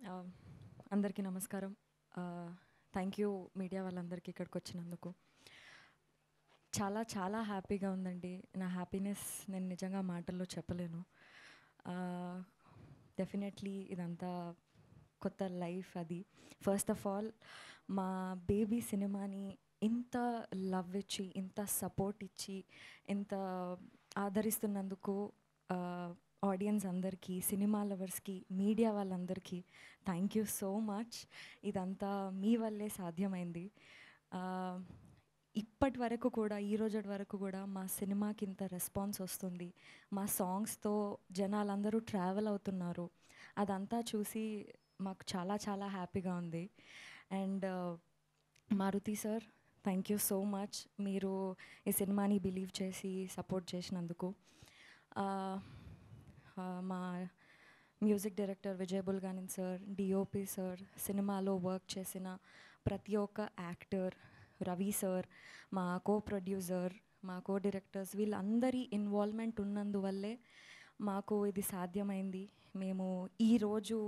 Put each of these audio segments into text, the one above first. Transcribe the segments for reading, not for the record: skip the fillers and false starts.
ఆ, అందరికీ నమస్కారం. థ్యాంక్ యూ మీడియా వాళ్ళందరికీ ఇక్కడికి వచ్చినందుకు. చాలా చాలా హ్యాపీగా ఉందండి. నా హ్యాపీనెస్ నేను నిజంగా మాటల్లో చెప్పలేను. డెఫినెట్లీ ఇదంతా కొత్త లైఫ్ అది. ఫస్ట్ ఆఫ్ ఆల్ మా బేబీ సినిమాని ఇంత లవ్ ఇచ్చి, ఇంత సపోర్ట్ ఇచ్చి, ఇంత ఆదరిస్తున్నందుకు ఆడియన్స్ అందరికీ, సినిమా లవర్స్కి, మీడియా వాళ్ళందరికీ థ్యాంక్ యూ సో మచ్. ఇదంతా మీ వల్లే సాధ్యమైంది. ఆ, ఇప్పటి వరకు కూడా, ఈ రోజు వరకు కూడా మా సినిమాకి ఇంత రెస్పాన్స్ వస్తుంది, మా సాంగ్స్తో జనాలందరూ ట్రావెల్ అవుతున్నారు, అదంతా చూసి మాకు చాలా చాలా హ్యాపీగా ఉంది. And Maruti sir, thank you so much. మీరు ఈ సినిమాని బిలీవ్ చేసి సపోర్ట్ చేసినందుకు. ఆ, మా music director Vijay Bulganin sir, DOP sir, సినిమాలో వర్క్ చేసిన ప్రతి ఒక్క యాక్టర్, రవి సార్, మా కో ప్రొడ్యూసర్, మా కో డైరెక్టర్స్, వీళ్ళందరి ఇన్వాల్వ్మెంట్ ఉన్నందువల్లే మాకు ఇది సాధ్యమైంది. మేము ఈరోజు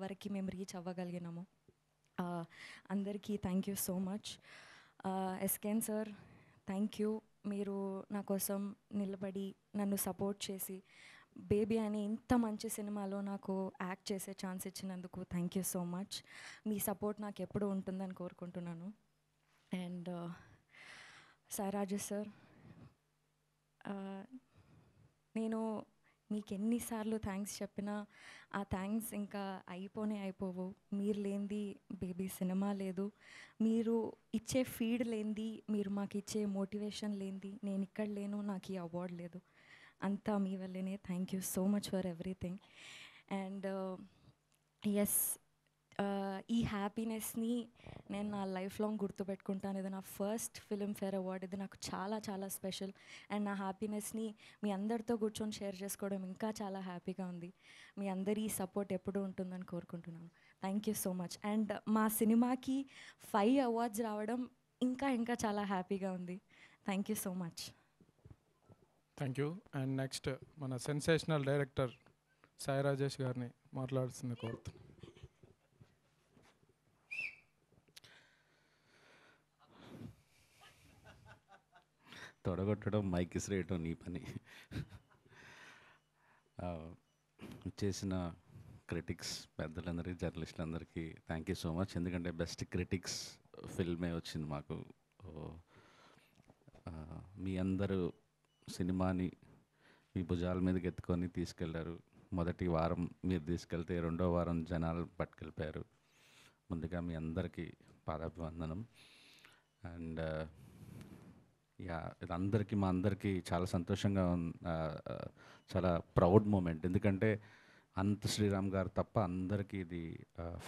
వరకు మేము రీచ్ అవ్వగలిగినాము. అందరికీ థ్యాంక్ యూ సో మచ్. ఎస్కేన్ సార్, థ్యాంక్ యూ. మీరు నా కోసం నిలబడి నన్ను సపోర్ట్ చేసి బేబీ అనే ఇంత మంచి సినిమాలో నాకు యాక్ట్ చేసే ఛాన్స్ ఇచ్చినందుకు thank you so much. Me support నాకు ఎప్పుడూ ఉంటుందని కోరుకుంటున్నాను. అండ్ సాయి రాజేష్ సార్, నేను మీకు ఎన్నిసార్లు థ్యాంక్స్ చెప్పినా ఆ థ్యాంక్స్ ఇంకా అయిపోవు. మీరు లేనిది బేబీ సినిమా లేదు, మీరు ఇచ్చే ఫీడ్ లేనిది, మీరు మాకు ఇచ్చే మోటివేషన్ లేనిది నేను ఇక్కడ లేను, నాకు ఈ అవార్డు లేదు. అంతా మీ వల్లనే. Thank you so much for everything. And yes, ఈ హ్యాపీనెస్ని నేను నా లైఫ్ లాంగ్ గుర్తుపెట్టుకుంటాను. ఇది నా ఫస్ట్ ఫిల్మ్ఫేర్ అవార్డ్. ఇది నాకు చాలా చాలా స్పెషల్. అండ్ నా హ్యాపీనెస్ని మీ అందరితో కూర్చొని షేర్ చేసుకోవడం ఇంకా చాలా హ్యాపీగా ఉంది. మీ అందరి సపోర్ట్ ఎప్పుడూ ఉంటుందని కోరుకుంటున్నాను. Thank you so much. And మా సినిమాకి 5 అవార్డ్స్ రావడం ఇంకా ఇంకా చాలా హ్యాపీగా ఉంది. Thank you so much. Thank you. And next మన సెన్సేషనల్ డైరెక్టర్ సాయి రాజేష్ గారిని మాట్లాడుతుంది కోరుతున్నాను. తొడగొట్టడం, మైక్ ఇసిరేయటం నీ పని. చేసిన క్రిటిక్స్ పెద్దలందరికీ, జర్నలిస్టులందరికీ థ్యాంక్ యూ సో మచ్. ఎందుకంటే బెస్ట్ క్రిటిక్స్ ఫిల్మే వచ్చింది మాకు. మీ అందరూ సినిమాని మీ భుజాల మీదకి ఎత్తుకొని తీసుకెళ్లారు. మొదటి వారం మీరు తీసుకెళ్తే రెండో వారం జనాలు పట్టుకెళ్ళిపోయారు. ముందుగా మీ అందరికీ పాదాభివందనం. అండ్ యా, ఇది అందరికీ, మా అందరికీ చాలా సంతోషంగా చాలా ప్రౌడ్ మూమెంట్. ఎందుకంటే అంత శ్రీరామ్ గారు తప్ప అందరికీ ఇది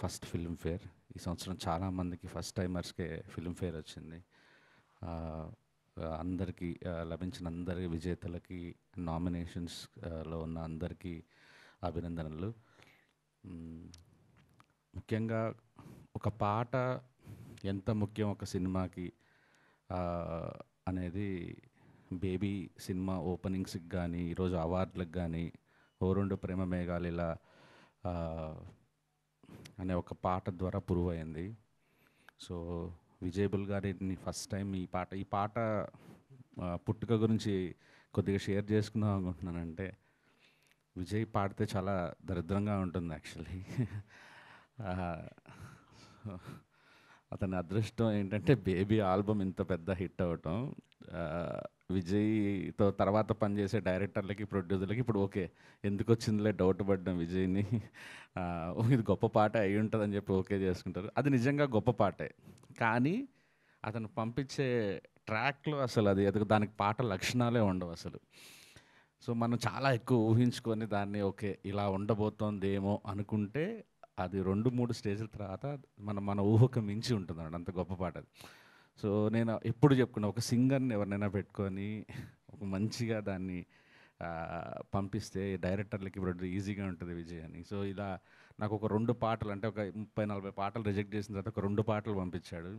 ఫస్ట్ ఫిల్మ్ఫేర్. ఈ సంవత్సరం చాలామందికి ఫస్ట్ టైమర్స్కే ఫిల్మ్ఫేర్ వచ్చింది. అందరికీ లభించిన అందరి విజేతలకి, నామినేషన్స్లో ఉన్న అందరికీ అభినందనలు. ముఖ్యంగా ఒక పాట ఎంత ముఖ్యం ఒక సినిమాకి అనేది బేబీ సినిమా ఓపెనింగ్స్కి కానీ, ఈరోజు అవార్డులకు కానీ, ఓ రెండు ప్రేమ మేఘాలు ఇలా అనే ఒక పాట ద్వారా ప్రూవ్ అయింది. సో విజయబుల్ గారిని ఫస్ట్ టైం ఈ పాట పుట్టుక గురించి కొద్దిగా షేర్ చేసుకుందాం అనుకుంటున్నానంటే, విజయ్ పాడితే చాలా దరిద్రంగా ఉంటుంది యాక్చువల్లీ. అతని అదృష్టం ఏంటంటే బేబీ ఆల్బమ్ ఇంత పెద్ద హిట్ అవ్వటం. విజయ్తో తర్వాత పనిచేసే డైరెక్టర్లకి, ప్రొడ్యూసర్లకి ఇప్పుడు ఓకే, ఎందుకు వచ్చిందిలే డౌట్ పడ్డాం విజయ్ని, ఇది గొప్ప పాట అయి ఉంటుందని చెప్పి ఓకే చేసుకుంటారు. అది నిజంగా గొప్ప పాటే, కానీ అతను పంపించే ట్రాక్లో అసలు అది దానికి పాట లక్షణాలే ఉండవు అసలు. సో మనం చాలా ఎక్కువ ఊహించుకొని దాన్ని ఓకే ఇలా ఉండబోతోందేమో అనుకుంటే అది 2-3 స్టేజ్ల తర్వాత మన ఊహకు మించి ఉంటుంది అన్నమాట. అంత గొప్ప పాట అది. సో నేను ఎప్పుడు చెప్పుకున్నా, ఒక సింగర్ని ఎవరినైనా పెట్టుకొని ఒక మంచిగా దాన్ని పంపిస్తే డైరెక్టర్లకి ఇప్పుడు ఈజీగా ఉంటుంది విజయ్ అని. సో ఇలా నాకు ఒక 2 పాటలు, అంటే ఒక 30-40 పాటలు రిజెక్ట్ చేసిన తర్వాత ఒక 2 పాటలు పంపించాడు.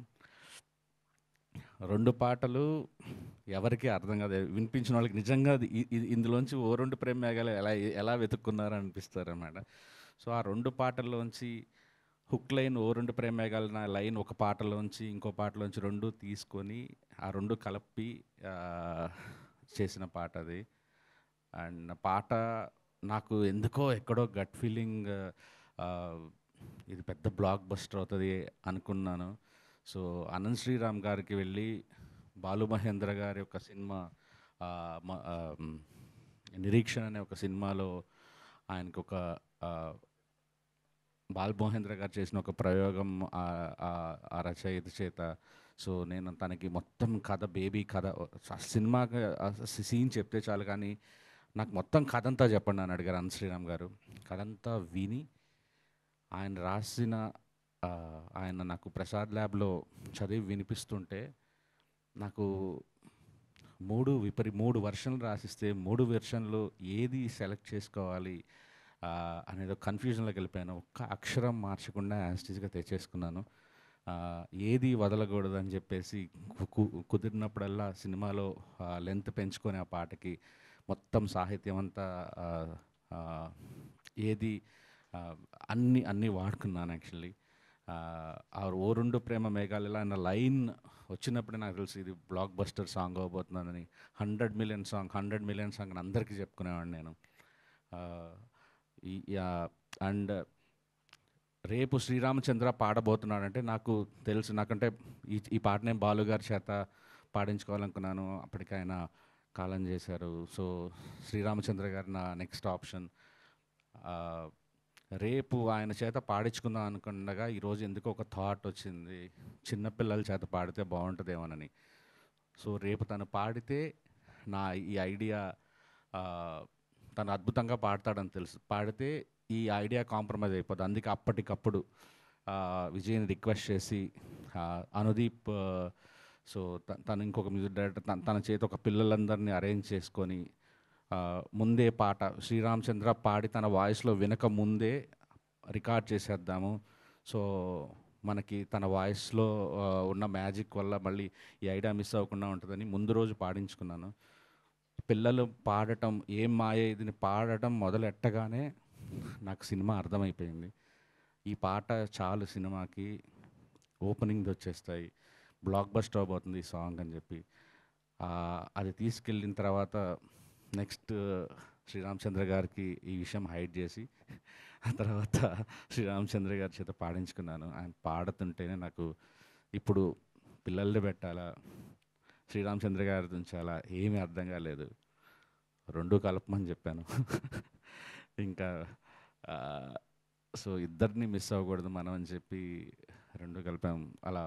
2 పాటలు ఎవరికి అర్థం కాదు, వినిపించిన వాళ్ళకి నిజంగా ఇందులోంచి ఓ 2 ప్రేమ మేఘాలు ఎలా వెతుక్కున్నారో అనిపిస్తారు అన్నమాట. సో ఆ 2 పాటల్లోంచి హుక్ లైన్ ఓ 2 ప్రేమేగాల నా లైన్ ఒక పాటలోంచి ఇంకో పాటలోంచి 2 తీసుకొని ఆ 2 కలిపి చేసిన పాట అది. అండ్ పాట నాకు ఎందుకో ఎక్కడో గట్ ఫీలింగ్ ఇది పెద్ద బ్లాక్ బస్టర్ అవుతుంది అనుకున్నాను. సో అనంత్ శ్రీరామ్ గారికి వెళ్ళి బాలు మహేంద్ర గారి యొక్క సినిమా నిరీక్షణ అనే ఒక సినిమాలో ఆయనకు ఒక బాల్ మహేంద్ర గారు చేసిన ఒక ప్రయోగం ఆ రచయిత చేత. సో నేను తనకి మొత్తం కథ, బేబీ కథ, సినిమాకి సీన్ చెప్తే చాలు కానీ నాకు మొత్తం కథ అంతా చెప్పండి అని అడిగారు అనంత్ శ్రీరామ్ గారు. కథ అంతా విని ఆయన రాసిన ఆయన నాకు ప్రసాద్ ల్యాబ్లో చదివి వినిపిస్తుంటే నాకు 3 వెర్షన్లు రాసిస్తే 3 వెర్షన్లు ఏది సెలెక్ట్ చేసుకోవాలి అనేది కన్ఫ్యూజన్లోకి వెళ్ళిపోయాను. ఒక్క అక్షరం మార్చకుండా యాస్టీస్గా తెచ్చేసుకున్నాను. ఏది వదలకూడదు అని చెప్పేసి కుదిరినప్పుడల్లా సినిమాలో లెంత్ పెంచుకొని ఆ పాటకి మొత్తం సాహిత్యం అంతా ఏది అన్నీ వాడుకున్నాను యాక్చువల్లీ. ఆ ఓ 2 ప్రేమ మేఘాలు అన్న లైన్ వచ్చినప్పుడే నాకు తెలుసు ఇది బ్లాక్ బస్టర్ సాంగ్ అవ్వబోతున్నానని. 100 మిలియన్ సాంగ్ అని అందరికీ చెప్పుకునేవాడిని నేను. అండ్ రేపు శ్రీరామచంద్ర పాడబోతున్నాడంటే నాకు తెలుసు, నాకంటే ఈ పాట నేను బాలుగారి చేత పాడించుకోవాలనుకున్నాను. అప్పటికి ఆయన కాలం చేశారు. సో శ్రీరామచంద్ర గారు నా నెక్స్ట్ ఆప్షన్. రేపు ఆయన చేత పాడించుకుందాం అనుకుండగా ఈరోజు ఎందుకో ఒక థాట్ వచ్చింది, చిన్నపిల్లల చేత పాడితే బాగుంటుందేమోనని. సో రేపు తను పాడితే ఈ ఐడియా తను అద్భుతంగా పాడతాడని తెలుసు. పాడితే ఈ ఐడియా కాంప్రమైజ్ అయిపోద్ది. అందుకే అప్పటికప్పుడు విజయ్ని రిక్వెస్ట్ చేసి అనుదీప్, సో తను ఇంకొక మ్యూజిక్ డైరెక్టర్, తన చేతి ఒక పిల్లలందరినీ అరేంజ్ చేసుకొని ముందే పాట శ్రీరామచంద్ర పాడి తన వాయిస్లో వినక ముందే రికార్డ్ చేసేద్దాము. సో మనకి తన వాయిస్లో ఉన్న మ్యాజిక్ వల్ల మళ్ళీ ఈ ఐడియా మిస్ అవ్వకుండా ఉంటుందని ముందు రోజు పాడించుకున్నాను. పిల్లలు పాడటం ఏం మాయ ఇదిని పాడటం మొదలెట్టగానే నాకు సినిమా అర్థమైపోయింది. ఈ పాట చాలు సినిమాకి, ఓపెనింగ్ వచ్చేస్తాయి, బ్లాక్ బస్టర్ అవబోతుంది ఈ సాంగ్ అని చెప్పి అది తీసుకెళ్ళిన తర్వాత నెక్స్ట్ శ్రీరామచంద్ర గారికి ఈ విషయం హైడ్ చేసి ఆ తర్వాత శ్రీరామచంద్ర గారి చేత పాడించుకున్నాను. ఆయన పాడుతుంటేనే నాకు ఇప్పుడు పిల్లల్ని పెట్టాలా, శ్రీరామచంద్ర గారి ఉంచాలా ఏమీ అర్థం కాలేదు. 2 కలపమని చెప్పాను. ఇంకా సో ఇద్దరిని మిస్ అవ్వకూడదు మనం అని చెప్పి 2 కలిపాం. అలా